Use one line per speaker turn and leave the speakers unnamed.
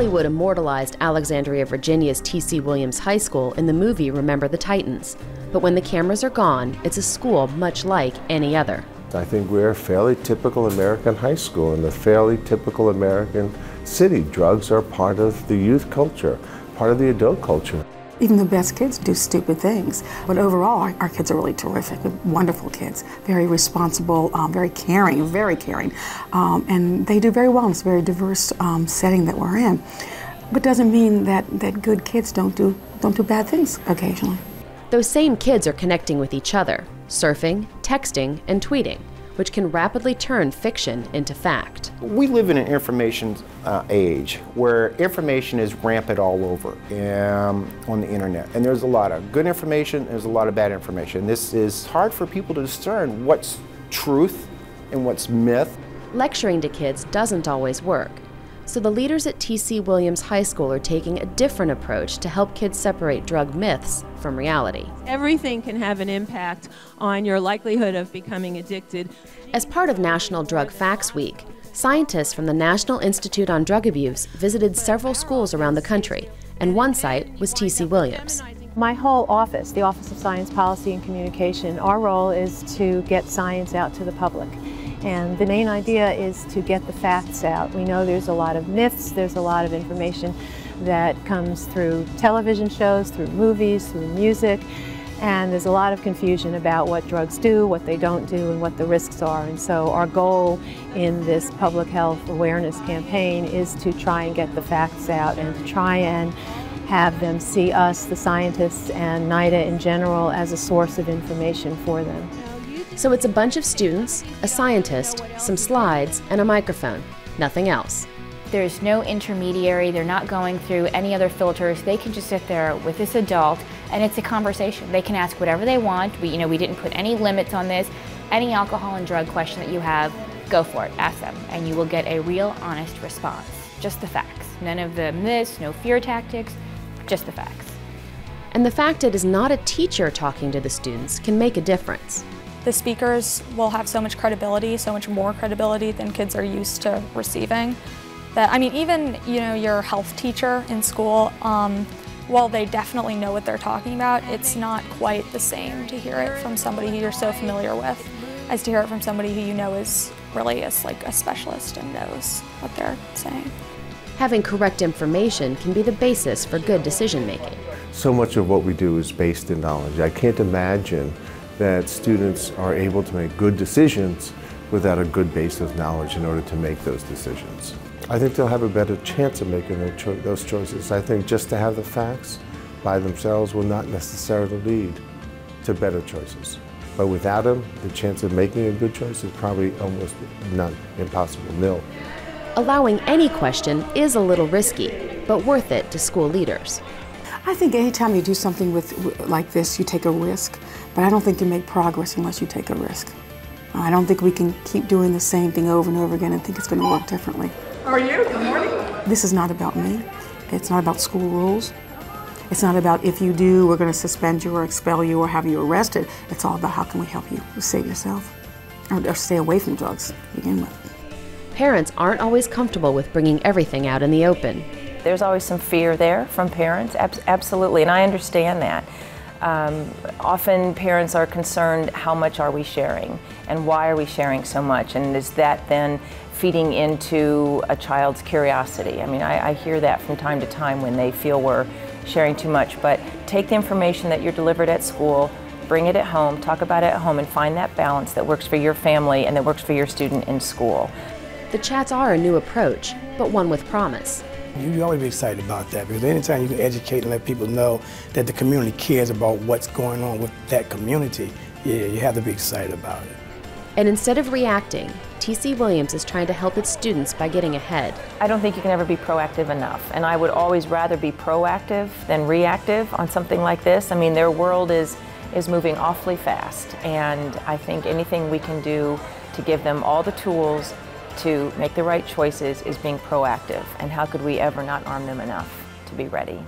Hollywood immortalized Alexandria, Virginia's T.C. Williams High School in the movie Remember the Titans. But when the cameras are gone, it's a school much like any other.
I think we're a fairly typical American high school and a fairly typical American city. Drugs are part of the youth culture, part of the adult culture.
Even the best kids do stupid things, but overall our kids are really terrific, wonderful kids, very responsible, very caring, and they do very well in this very diverse setting that we're in. But doesn't mean that good kids don't do bad things occasionally.
Those same kids are connecting with each other, surfing, texting, and tweeting, which can rapidly turn fiction into fact.
We live in an information age where information is rampant all over on the internet. And there's a lot of good information, there's a lot of bad information. This is hard for people to discern what's truth and what's myth.
Lecturing to kids doesn't always work. So the leaders at T.C. Williams High School are taking a different approach to help kids separate drug myths from reality.
Everything can have an impact on your likelihood of becoming addicted.
As part of National Drug Facts Week, scientists from the National Institute on Drug Abuse visited several schools around the country, and one site was T.C. Williams.
My whole office, the Office of Science Policy and Communication, our role is to get science out to the public. And the main idea is to get the facts out. We know there's a lot of myths, there's a lot of information that comes through television shows, through movies, through music, and there's a lot of confusion about what drugs do, what they don't do, and what the risks are. And so our goal in this public health awareness campaign is to try and get the facts out and to try and have them see us, the scientists, and NIDA in general as a source of information for them.
So it's a bunch of students, a scientist, some slides, and a microphone. Nothing else.
There's no intermediary. They're not going through any other filters. They can just sit there with this adult, and it's a conversation. They can ask whatever they want. We didn't put any limits on this. Any alcohol and drug question that you have, go for it. Ask them, and you will get a real, honest response. Just the facts. None of the myths, no fear tactics, just the facts.
And the fact it is not a teacher talking to the students can make a difference.
The speakers will have so much credibility, so much more credibility than kids are used to receiving. That, I mean, even your health teacher in school, while they definitely know what they're talking about, it's not quite the same to hear it from somebody who you're so familiar with as to hear it from somebody who you know is really like a specialist and knows what they're saying.
Having correct information can be the basis for good decision making.
So much of what we do is based in knowledge. I can't imagine that students are able to make good decisions without a good base of knowledge in order to make those decisions. I think they'll have a better chance of making those choices. I think just to have the facts by themselves will not necessarily lead to better choices. But without them, the chance of making a good choice is probably almost impossible, nil.
Allowing any question is a little risky, but worth it to school leaders.
I think anytime you do something like this, you take a risk, but I don't think you make progress unless you take a risk. I don't think we can keep doing the same thing over and over again and think it's going to work differently.
How are you? Good morning.
This is not about me. It's not about school rules. It's not about if you do, we're going to suspend you or expel you or have you arrested. It's all about how can we help you save yourself or stay away from drugs to begin with.
Parents aren't always comfortable with bringing everything out in the open.
There's always some fear there from parents, absolutely, and I understand that. Often parents are concerned, how much are we sharing and why are we sharing so much, and is that then feeding into a child's curiosity? I mean, I hear that from time to time when they feel we're sharing too much, but take the information that you're delivered at school, bring it at home, talk about it at home, and find that balance that works for your family and that works for your student in school.
The chats are a new approach, but one with promise.
You always be excited about that, because anytime you can educate and let people know that the community cares about what's going on with that community, yeah, you have to be excited about it.
And instead of reacting, T.C. Williams is trying to help its students by getting ahead.
I don't think you can ever be proactive enough, and I would always rather be proactive than reactive on something like this. I mean, their world is moving awfully fast, and I think anything we can do to give them all the tools to make the right choices is being proactive, and how could we ever not arm them enough to be ready?